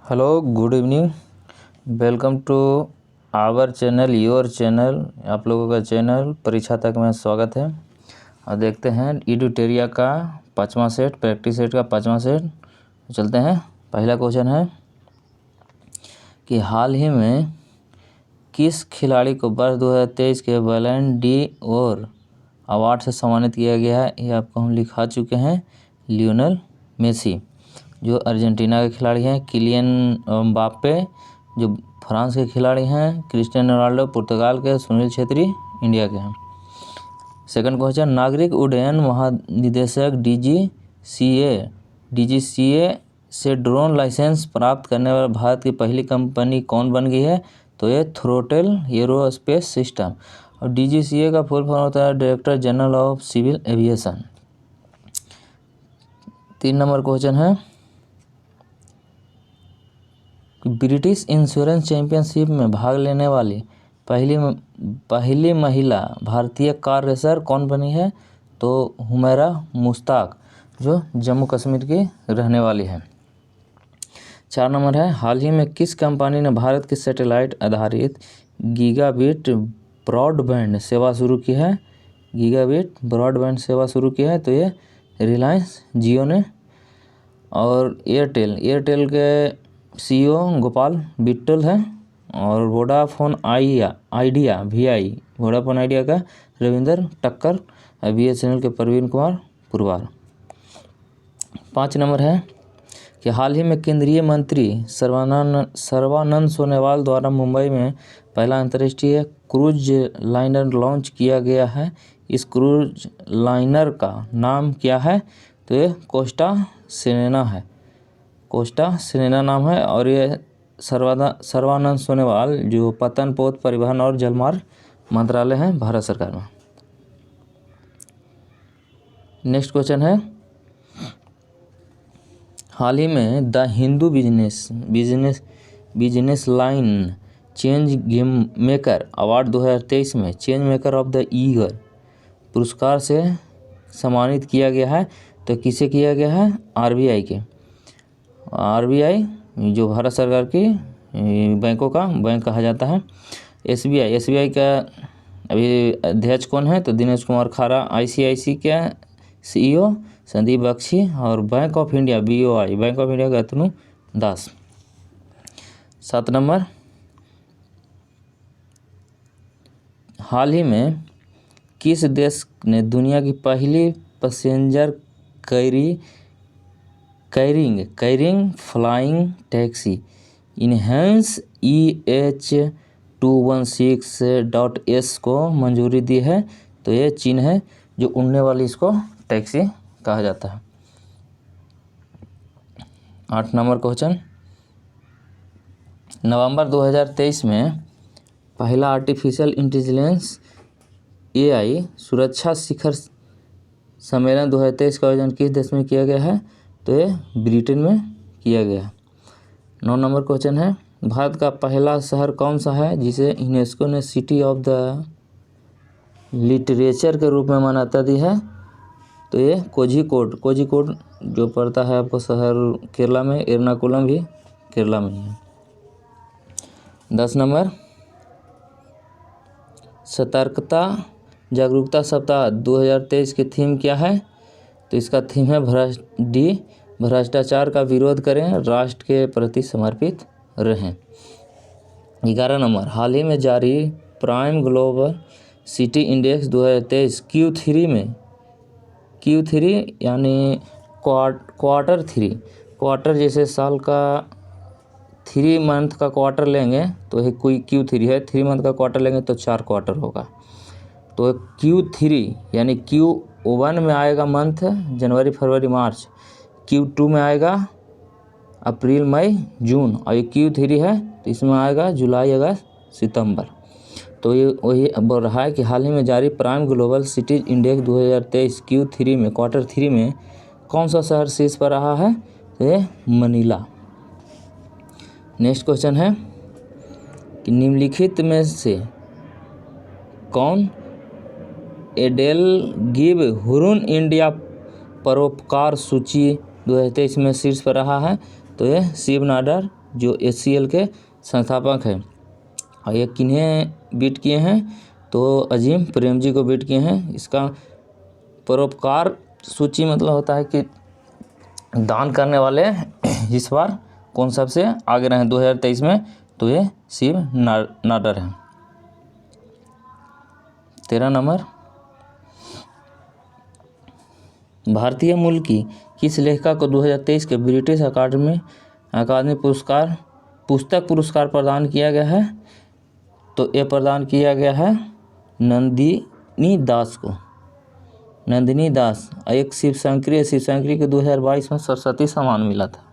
Hello, good evening. Welcome to our channel, your channel, आप लोगों का चैनल परीक्षा तक में स्वागत है। और देखते हैं एडुटेरिया का 5वां सेट, प्रैक्टिस सेट का 5वां सेट। चलते हैं। पहला क्वेश्चन है कि हाल ही में किस खिलाड़ी को वर्ष 2023 के बैलन डी और अवार्ड से सम्मानित किया गया है। ये आपको हम लिखा चुके हैं, लियोनेल मेसी जो अर्जेंटीना के खिलाड़ी हैं, किलियन एम्बाप्पे जो फ्रांस के खिलाड़ी हैं, क्रिस्टियानो रोनाल्डो पुर्तगाल के, सुनील छेत्री इंडिया के हैं। सेकंड क्वेश्चन, नागरिक उड्डयन महानिदेशक डीजीसीए से ड्रोन लाइसेंस प्राप्त करने वाली भारत की पहली कंपनी कौन बन गई है। तो ये थ्रोटल एरोस्पेस सिस्टम। और डीजीसीए का फुल फॉर्म होता है director general of civil aviation. 3 number question है, ब्रिटिश इंश्योरेंस चैंपियनशिप में भाग लेने वाली पहली महिला भारतीय कार रेसर कौन बनी है। तो हुमैरा मुश्ताक जो जम्मू कश्मीर की रहने वाली है। 4 नंबर है, हाल ही में किस कंपनी ने भारत की सैटेलाइट आधारित गीगाबिट ब्रॉडबैंड सेवा शुरू की है। गीगाबिट ब्रॉडबैंड सेवा शुरू की है तो ये रिलायंस जियो ने। और एयरटेल के सीईओ गोपाल बिट्टल है। और वोडाफोन आइडिया वोडाफोन आइडिया का रविंदर टक्कर, बीएसएनएल के प्रवीण कुमार पुरवार। 5 नंबर है कि हाल ही में केंद्रीय मंत्री सर्बानंद सोनोवाल द्वारा मुंबई में पहला अंतर्राष्ट्रीय क्रूज लाइनर लॉन्च किया गया है। इस क्रूज लाइनर का नाम क्या है। तो ये कोस्टा सिरेना नाम है। और ये सर्बानंद सोनोवाल जो पतन पोत परिवहन और जलमार्ग मंत्रालय है भारत सरकार में। नेक्स्ट क्वेश्चन है, हाल ही में the Hindu business line change game maker award 2023 में change maker of the year पुरस्कार से सम्मानित किया गया है। तो किसे किया गया है। आरबीआई जो भारत सरकार की बैंक कहा जाता है। एसबीआई का अभी अध्यक्ष कौन है। तो दिनेश कुमार खारा। आईसीआईसी के सीईओ संदीप बख्शी। और बैंक ऑफ इंडिया बीओआई का अतनु दास। 7 नंबर, हाल ही में किस देश ने दुनिया की पहली passenger carrying flying taxi enhance EH216.S को मंजूरी दी है। तो ये चीन है जो उड़ने वाली इसको टैक्सी कहा जाता है। 8 नंबर क्वेश्चन, नवंबर 2023 में पहला आर्टिफिशियल इंटेलिजेंस AI सुरक्षा शिखर सम्मेलन 2023 का आयोजन किस देश में किया गया है। तो ये ब्रिटेन में किया गया है। 9 नंबर क्वेश्चन है, भारत का पहला शहर कौन सा है जिसे यूनेस्को ने सिटी ऑफ द लिटरेचर के रूप में मान्यता दी है। तो ये कोझिकोड जो पड़ता है आपको शहर केरला में, एर्नाकुलम भी केरला में है। 10 नंबर, सतर्कता जागरूकता सप्ताह 2023 की थीम क्या है। तो इसका थीम है भ्रष्टाचार का विरोध करें, राष्ट्र के प्रति समर्पित रहें। 11 नंबर, हाल ही में जारी prime global city index 2023 Q3 यानी क्वार्टर जैसे साल का 3 मंथ का क्वार्टर लेंगे तो ये कोई Q3 है। 3 मंथ का क्वार्टर लेंगे तो 4 क्वार्टर होगा। तो Q3 यानी Q1 में आएगा मंथ जनवरी फरवरी मार्च, Q2 में आएगा अप्रैल मई जून, और ये Q3 है तो इसमें आएगा जुलाई अगस्त सितंबर। तो ये वही बोल रहा है कि हाल ही में जारी prime global cities index 2023 Q3 में क्वार्टर 3 में कौन सा शहर शीर्ष पर रहा है। तो ये मनीला। नेक्स्ट क्वेश्चन है कि निम्नलिखित में से कौन एडेल गिव हुरुन इंडिया परोपकार सूची 2023 में शीर्ष पर रहा है। तो ये शिव नाडर जो HCL के संस्थापक हैं। और ये किन्हें बीट किए हैं, तो अजीम प्रेमजी को बीट किए हैं। इसका परोपकार सूची मतलब होता है कि दान करने वाले इस बार कौन सबसे आगे रहे 2023 में, तो ये शिव नाडर हैं। 13 नंबर, भारतीय मूल की किस लेखिका को 2023 के ब्रिटिश अकादमी पुस्तक पुरस्कार प्रदान किया गया है, तो ये प्रदान किया गया है नंदिनी दास को। नंदिनी दास एक शिवशंकरी को 2022 में सरस्वती सम्मान मिला था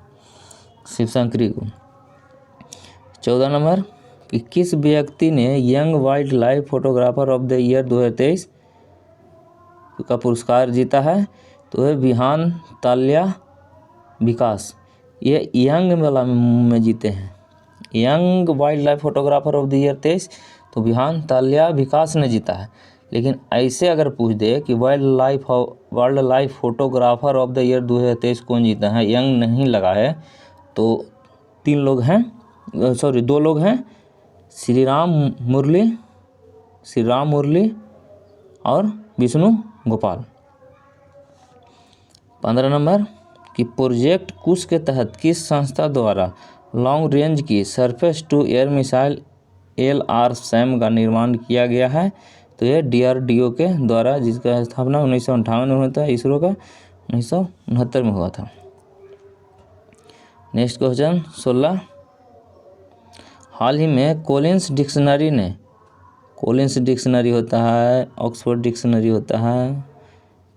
शिवशंकरी को। 14 नंबर, कि किस व्यक्ति ने young wild life photographer of the year 2023 का पुरस्कार जीता है, तो है विहान ताल्या विकास। ये यंग वाला में जीते हैं, young wild life photographer of the year 23, तो विहान ताल्या विकास ने जीता है। लेकिन ऐसे अगर पूछ दे कि wild life photographer of the year 2023 कौन जीता है, यंग नहीं लगा है, तो 2 लोग हैं, श्री राम मुरली और विष्णु गोपाल। 15 नंबर, कि प्रोजेक्ट कुश के तहत किस संस्था द्वारा लॉन्ग रेंज की surface to air missile LRSAM का निर्माण किया गया है, तो ये DRDO के द्वारा, जिसका स्थापना 1958 में हुआ था, इसरो का 1969 में हुआ था। नेक्स्ट क्वेश्चन 16, हाल ही में कॉलिंस डिक्शनरी होता है, ऑक्सफोर्ड डिक्शनरी होता है,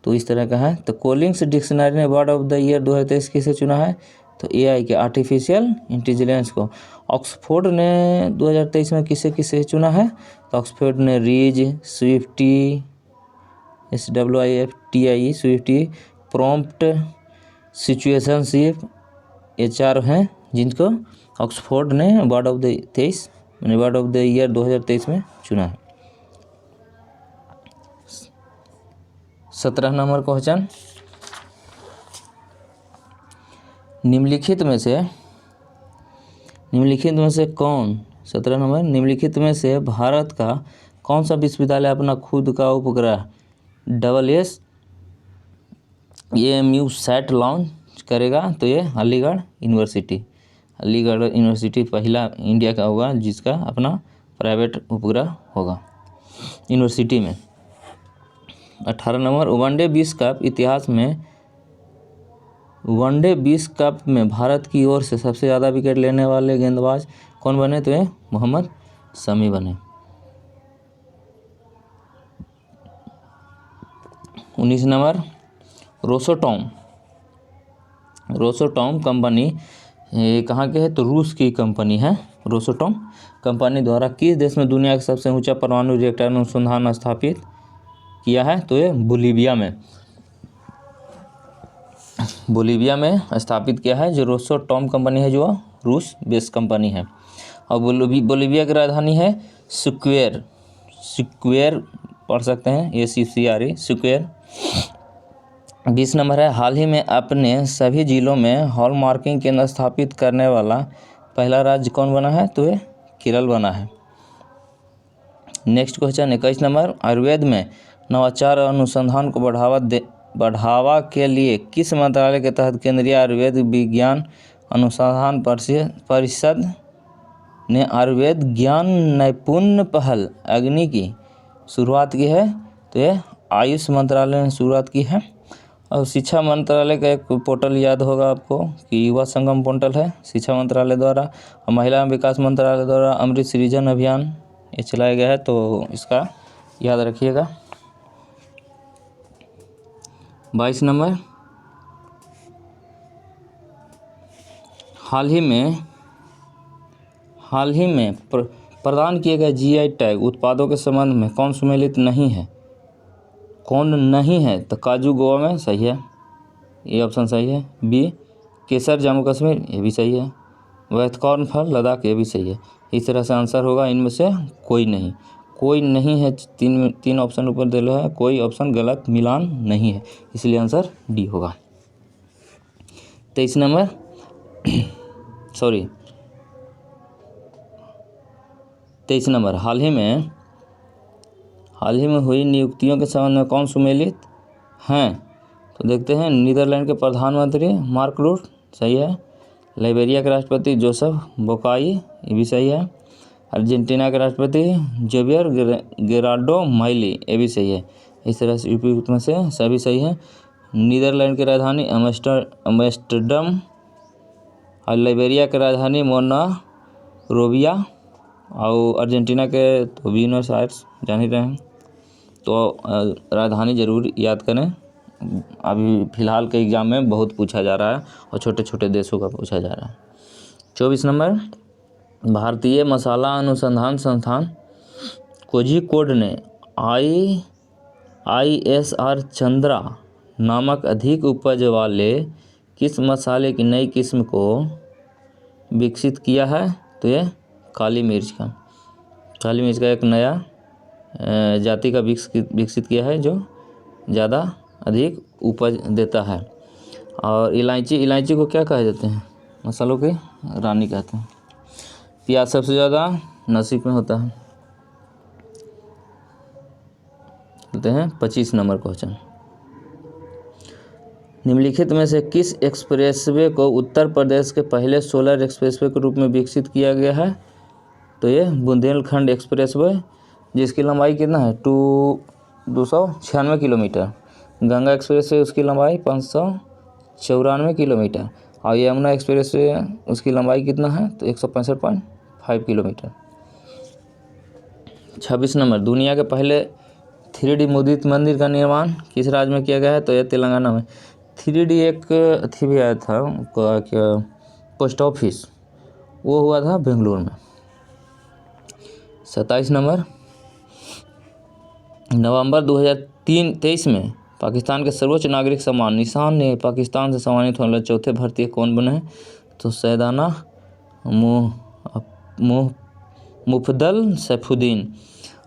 तो इस तरह का है। तो कॉलिंस डिक्शनरी ने वर्ड ऑफ द ईयर 2023 किसे चुना है, तो AI के आर्टिफिशियल इंटेलिजेंस को। ऑक्सफोर्ड ने 2023 में किसे चुना है, तो ऑक्सफोर्ड ने rizz, Swiftie, SWIFTIE Swiftie, prompt, situationship, ये 4 हैं जिनको ऑक्सफोर्ड ने वर्ड ऑफ द ईयर 2023 में चुना है। 17 नंबर क्वेश्चन, निम्नलिखित में से कौन 17 नंबर, निम्नलिखित में से भारत का कौन सा विश्वविद्यालय अपना खुद का उपग्रह AMU सैट लॉन्च करेगा, तो ये अलीगढ़ यूनिवर्सिटी पहला इंडिया का होगा जिसका अपना प्राइवेट उपग्रह होगा यूनिवर्सिटी में। 18 नंबर, वनडे विश्व कप में भारत की ओर से सबसे ज़्यादा विकेट लेने वाले गेंदबाज कौन बने, तो ये मोहम्मद शमी बने। 19 नंबर, रोसोटॉम कंपनी कहाँ के है, तो रूस की कंपनी है। रोसोटॉम कंपनी द्वारा किस देश में दुनिया का सबसे ऊंचा परमाणु रिएक्टर अनुसंधान स्थापित किया है, तो ये बोलीविया में स्थापित किया है। जो रोसोटॉम कंपनी है जो रूस बेस कंपनी है, और बोलीविया की राजधानी है सिक्वेर पढ़ सकते हैं, SCCRE सिक्वेर। 20 नंबर है, हाल ही में अपने सभी जिलों में हॉलमार्किंग केंद्र स्थापित करने वाला पहला राज्य कौन बना है, तो ये केरल बना है। नेक्स्ट क्वेश्चन 21 नंबर, आयुर्वेद में नवाचार और अनुसंधान को बढ़ावा के लिए किस मंत्रालय के तहत केंद्रीय आयुर्वेद विज्ञान अनुसंधान परिषद ने आयुर्वेद ज्ञान नैपुण्य पहल अग्नि की शुरुआत की है, तो ये आयुष मंत्रालय ने शुरुआत की है। और शिक्षा मंत्रालय का एक पोर्टल याद होगा आपको कि युवा संगम पोर्टल है शिक्षा मंत्रालय द्वारा, और महिला विकास मंत्रालय द्वारा अमृत सृजन अभियान ये चलाया गया है, तो इसका याद रखिएगा। 22 नंबर, हाल ही में प्रदान किए गए GI टैग उत्पादों के संबंध में कौन सम्मिलित नहीं है, तो काजू गोवा में सही है, ये ऑप्शन सही है। B केसर जम्मू कश्मीर, ये भी सही है। वैथकॉर्न फल लद्दाख, ये भी सही है। इस तरह से आंसर होगा इनमें से कोई नहीं है। तीन ऑप्शन ऊपर दिया है, कोई ऑप्शन गलत मिलान नहीं है, इसलिए आंसर D होगा। 23 नंबर 23 नंबर, हाल ही में हुई नियुक्तियों के संबंध में कौन सुमेलित हैं? तो देखते हैं, नीदरलैंड के प्रधानमंत्री मार्क रूट, सही है। लाइबेरिया के राष्ट्रपति जोसेफ बोकाई, ये भी सही है। अर्जेंटीना के राष्ट्रपति जेवियर गेरार्डो माइली, ये भी सही है। इस तरह से उपयुक्त में से सभी सही है। नीदरलैंड की राजधानी एम्स्टर्डम और लाइबेरिया की राजधानी मोनारोविया और अर्जेंटीना के तो ब्यूनस आयर्स, जान ही रहे हैं। तो राजधानी ज़रूर याद करें, अभी फ़िलहाल के एग्ज़ाम में बहुत पूछा जा रहा है और छोटे छोटे देशों का पूछा जा रहा है। 24 नंबर, भारतीय मसाला अनुसंधान संस्थान कोझिकोड ने ISR चंद्रा नामक अधिक उपज वाले किस मसाले की नई किस्म को विकसित किया है? तो ये काली मिर्च का एक नया जाति का विकसित किया है जो ज़्यादा अधिक उपज देता है। और इलायची को क्या कहे जाते हैं? मसालों की रानी कहते हैं। प्याज सबसे ज़्यादा नासिक में होता है। कहते हैं 25 नंबर क्वेश्चन, निम्नलिखित में से किस एक्सप्रेसवे को उत्तर प्रदेश के पहले सोलर एक्सप्रेसवे के रूप में विकसित किया गया है? तो ये बुंदेलखंड एक्सप्रेसवे, जिसकी लंबाई कितना है 296 किलोमीटर। गंगा एक्सप्रेसवे, उसकी लंबाई 594 किलोमीटर। और यमुना एक्सप्रेसवे, उसकी लंबाई कितना है? तो 165.5 किलोमीटर। 26 नंबर, दुनिया के पहले 3D मुद्रित मंदिर का निर्माण किस राज्य में किया गया है? तो यह तेलंगाना में। 3D एक अथी भी आया था क्या, पोस्ट ऑफिस, वो हुआ था बेंगलुरु में। 27 नंबर, नवंबर 2023 में पाकिस्तान के सर्वोच्च नागरिक सम्मान निशान ने पाकिस्तान से सम्मानित होने वाले चौथे भारतीय कौन बने हैं? तो सैयदाना मुफद्दल सैफुद्दीन।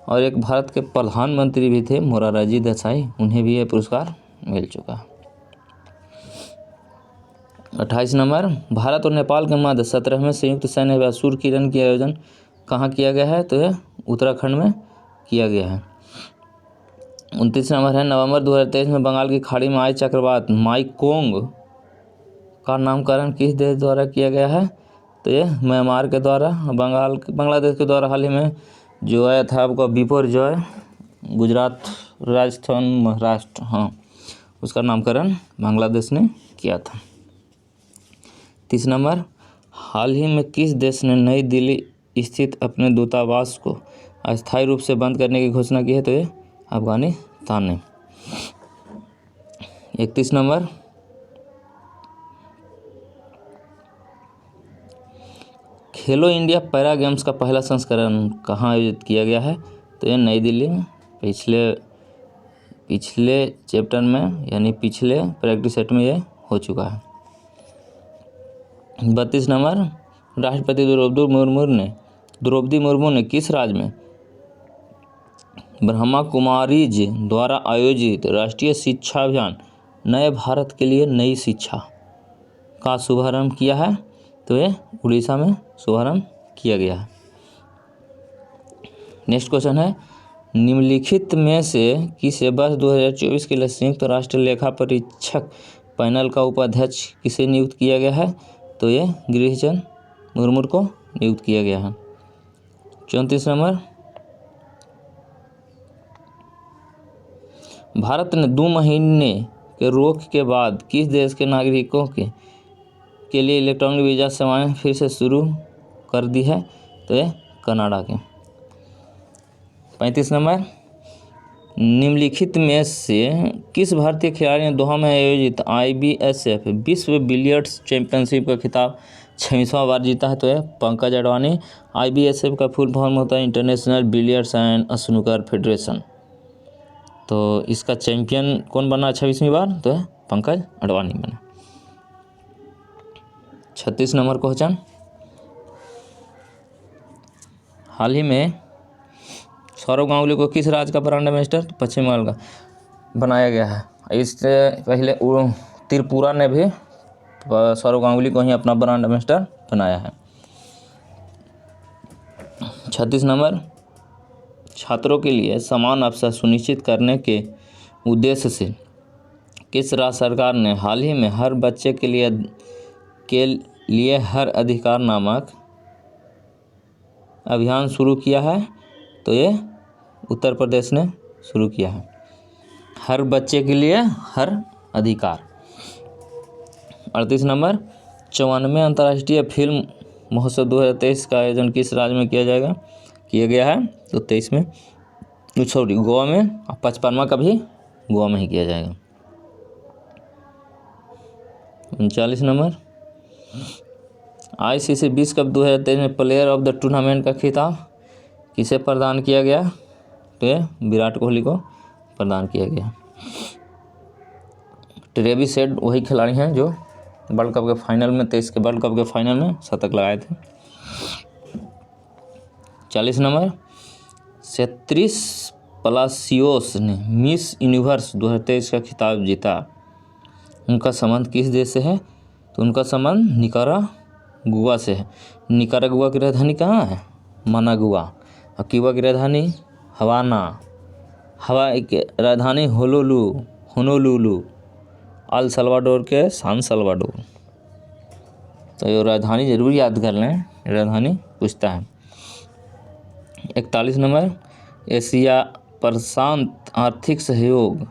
और एक भारत के प्रधानमंत्री भी थे मोरारजी देसाई, उन्हें भी यह पुरस्कार मिल चुका है। 28 नंबर, भारत और नेपाल के मध्य 17वें संयुक्त सैन्य अभ्यास सूर्यकिरण की आयोजन कहाँ किया गया है? तो यह उत्तराखंड में किया गया है। 29 नंबर है, नवंबर 2023 में बंगाल की खाड़ी में आए चक्रवात माईकोंग का नामकरण किस देश द्वारा किया गया है? तो ये म्यांमार के द्वारा। बांग्लादेश के द्वारा हाल ही में जो आया था आपका बिपरजॉय, गुजरात, राजस्थान, महाराष्ट्र, हाँ, उसका नामकरण बांग्लादेश ने किया था। 30 नंबर, हाल ही में किस देश ने नई दिल्ली स्थित अपने दूतावास को अस्थायी रूप से बंद करने की घोषणा की है? तो ये अफगानिस्तान ने। 31 नंबर, खेलो इंडिया पैरा गेम्स का पहला संस्करण कहाँ आयोजित किया गया है? तो ये नई दिल्ली में पिछले चैप्टर में, यानी पिछले प्रैक्टिस सेट में ये हो चुका है। 32 नंबर, राष्ट्रपति द्रौपदी मुर्मू ने किस राज्य में ब्रह्मा कुमारीज द्वारा आयोजित राष्ट्रीय शिक्षा अभियान नए भारत के लिए नई शिक्षा का शुभारंभ किया है? तो ये उड़ीसा में शुभारंभ किया गया है। नेक्स्ट क्वेश्चन है, निम्नलिखित में से किसे वर्ष 2024 के लिए संयुक्त राष्ट्र लेखा परीक्षक पैनल का उपाध्यक्ष किसे नियुक्त किया गया है? तो ये गिरिचंद मुर्मू को नियुक्त किया गया है। 34 नंबर, भारत ने 2 महीने के रोक के बाद किस देश के नागरिकों के लिए इलेक्ट्रॉनिक वीज़ा सेवाएं फिर से शुरू कर दी है? तो ये कनाडा के। 35 नंबर, निम्नलिखित में से किस भारतीय खिलाड़ी ने दोहा में आयोजित IBSF विश्व बिलियर्ड्स चैंपियनशिप का खिताब 26वां बार जीता है? तो यह पंकज अडवाणी। IBSF का फुल फॉर्म होता है international billiards and snooker federation. तो इसका चैंपियन कौन बना 26वीं बार? तो यह पंकज अडवाणी बना। 36 नंबर क्वेश्चन, हाल ही में सौरव गांगुली को किस राज्य का ब्रांड एम्बेसडर पश्चिम बंगाल का बनाया गया है? इससे पहले त्रिपुरा ने भी सौरव गांगुली को ही अपना ब्रांड एम्बेसडर बनाया है। 36 नंबर, छात्रों के लिए समान अवसर सुनिश्चित करने के उद्देश्य से किस राज्य सरकार ने हाल ही में हर बच्चे के लिए हर अधिकार नामक अभियान शुरू किया है? तो ये उत्तर प्रदेश ने शुरू किया है। हर बच्चे के लिए हर अधिकार। 38 नंबर, 54वें अंतर्राष्ट्रीय फिल्म महोत्सव 2023 का आयोजन किस राज्य में किया गया है? तो 23 में, सॉरी, गोवा में। 55वां का भी गोवा में ही किया जाएगा। 39 नंबर, ICC विश्व कप 2023 में प्लेयर ऑफ द टूर्नामेंट का खिताब किसे प्रदान किया गया? तो ये विराट कोहली को प्रदान किया गया। ट्रेविस हेड वही खिलाड़ी हैं जो वर्ल्ड कप के फाइनल में 23 के वर्ल्ड कप के फाइनल में शतक लगाए थे। 40 नंबर, सेत्रिस पलासियोस ने मिस यूनिवर्स 2023 का खिताब जीता। उनका संबंध किस देश से है? तो उनका संबंध निकारागुआ से है। निकारागुआ की राजधानी कहाँ है? मनागुआ। और क्यूबा की राजधानी हवाना। हवाई की राजधानी होनोलुलु। अल सल्वाडोर के सान सल्वाडोर। तो ये राजधानी जरूर याद कर लें, राजधानी पूछता है। 41 नंबर, एशिया प्रशांत आर्थिक सहयोग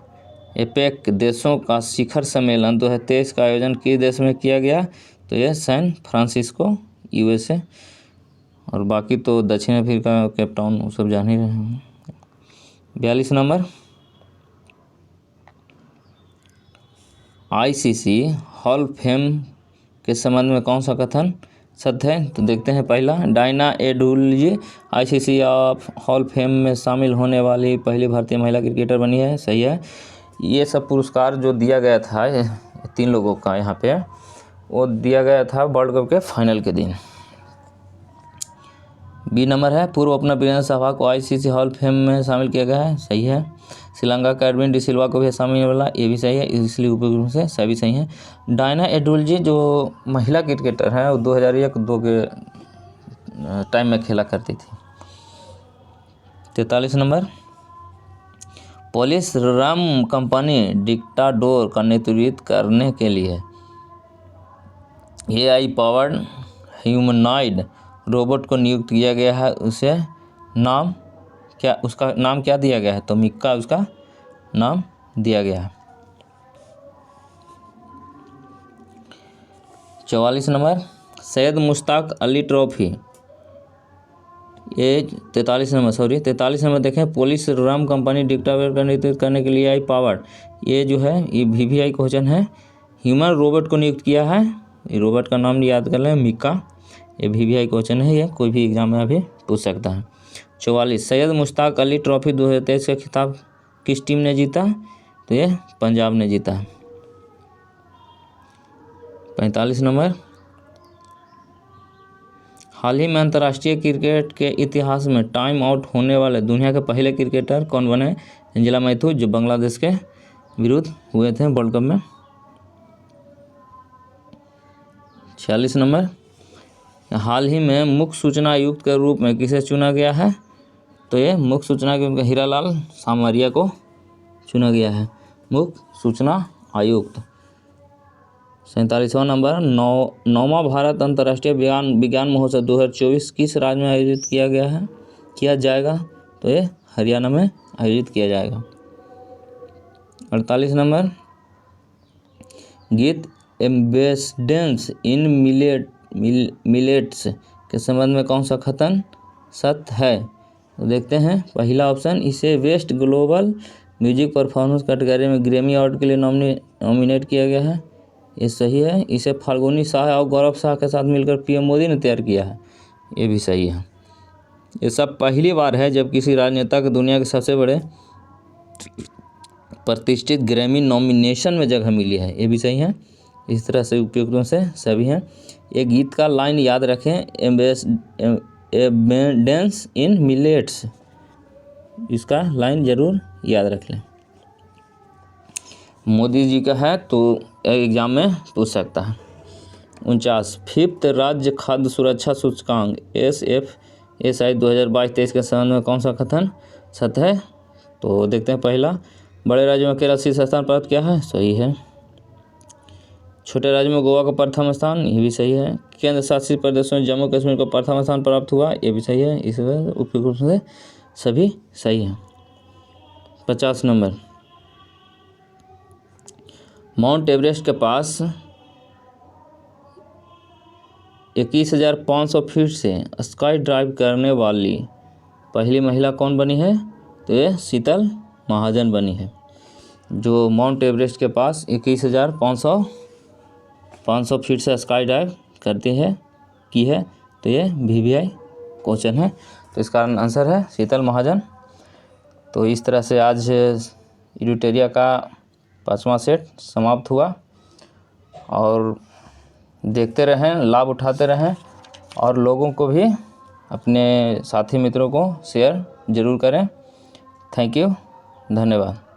एपेक देशों का शिखर सम्मेलन 2023 का आयोजन किस देश में किया गया? तो यह सैन फ्रांसिस्को, USA। और बाकी तो दक्षिण अफ्रीका, केप टाउन, वो सब जान ही रहे हैं। 42 नंबर, ICC हॉल फेम के संबंध में कौन सा कथन सत्य है? तो देखते हैं। पहला, Diana Edulji ICC hall fame में शामिल होने वाली पहली भारतीय महिला क्रिकेटर बनी है। सही है। ये सब पुरस्कार जो दिया गया था 3 लोगों का यहाँ पे, वो दिया गया था वर्ल्ड कप के फाइनल के दिन। बी नंबर है, पूर्व ओपनर वीरेंद्र सहवाग को ICC हॉल फेम में शामिल किया गया है। सही है। श्रीलंका का एडविन डिसिल्वा को भी शामिल वाला, ये भी सही है। इसलिए उपयुक्त रूप से सभी सही है। डायना एडुल्जी जो महिला क्रिकेटर है, वो 2001-2 के टाइम में खेला करती थी। 43 नंबर, पुलिस रम कंपनी डिक्टाडोर का नेतृत्व करने के लिए AI पावर्ड ह्यूमनॉइड रोबोट को नियुक्त किया गया है। उसका नाम क्या दिया गया है? तो मिक्का उसका नाम दिया गया है। 44 नंबर, सैयद मुश्ताक अली ट्रॉफी, ये 43 नंबर देखें। पुलिस रम कंपनी डिक्टाडोर का नेतृत्व करने के लिए AI पावर्ड, ये जो है ये VVI क्वेश्चन है। ह्यूमन रोबोट को नियुक्त किया है। ये रोबोट का नाम याद कर लें, मिक्का। ये VVI क्वेश्चन है, ये कोई भी एग्जाम में अभी पूछ सकता है। 44, सैयद मुश्ताक अली ट्रॉफी 2023 का खिताब किस टीम ने जीता? तो ये पंजाब ने जीता। 45 नंबर, हाल ही में अंतर्राष्ट्रीय क्रिकेट के इतिहास में टाइम आउट होने वाले दुनिया के पहले क्रिकेटर कौन बने? एंजेला मैथ्यूज, जो बांग्लादेश के विरुद्ध हुए थे वर्ल्ड कप में। 46 नंबर, हाल ही में मुख्य सूचना आयुक्त के रूप में किसे चुना गया है? तो ये मुख्य सूचना आयुक्त हीरालाल सामरिया को चुना गया है, मुख्य सूचना आयुक्त। 47वां नंबर, 9वां भारत अंतर्राष्ट्रीय विज्ञान महोत्सव 2024 किस राज्य में आयोजित किया जाएगा? तो ये हरियाणा में आयोजित किया जाएगा। 48 नंबर, गीत एम्बेसडेंस इन मिलेट्स के संबंध में कौन सा कथन सत्य है? तो देखते हैं। पहला ऑप्शन, इसे best global music performance category में ग्रैमी अवार्ड के लिए नॉमिनेट किया गया है, ये सही है। इसे फाल्गुनी शाह और गौरव शाह के साथ मिलकर PM मोदी ने तैयार किया है, ये भी सही है। ये सब पहली बार है जब किसी राजनेता को दुनिया के सबसे बड़े प्रतिष्ठित ग्रैमी नॉमिनेशन में जगह मिली है, ये भी सही है। इस तरह से उपयुक्तों से सभी हैं। एक गीत का लाइन याद रखें, एबेंडेंस इन मिलेट्स, इसका लाइन जरूर याद रख लें। मोदी जी का है तो एग्जाम में पूछ सकता है। 49, 5th राज्य खाद्य सुरक्षा सूचकांक ये शायद 2022-23 के संबंध में कौन सा कथन सत्य है? तो देखते हैं पहला, बड़े राज्य में केरल शीर्ष स्थान प्राप्त किया है, सही है। छोटे राज्य में गोवा को प्रथम स्थान, ये भी सही है। केंद्र शासित प्रदेशों में जम्मू कश्मीर को प्रथम स्थान प्राप्त हुआ, ये भी सही है। इस उपयुक्त रूप से सभी सही है। 50 नंबर, माउंट एवरेस्ट के पास 21,500 फीट से स्काई ड्राइव करने वाली पहली महिला कौन बनी है? तो ये शीतल महाजन बनी है, जो माउंट एवरेस्ट के पास 21,500 फीट से स्काई ड्राइव करती है की है। तो ये VVI क्वेश्चन है, तो इसका आंसर है शीतल महाजन। तो इस तरह से आज इड्यूटेरिया का 5वां सेट समाप्त हुआ, और देखते रहें, लाभ उठाते रहें, और लोगों को भी, अपने साथी मित्रों को शेयर ज़रूर करें। थैंक यू, धन्यवाद।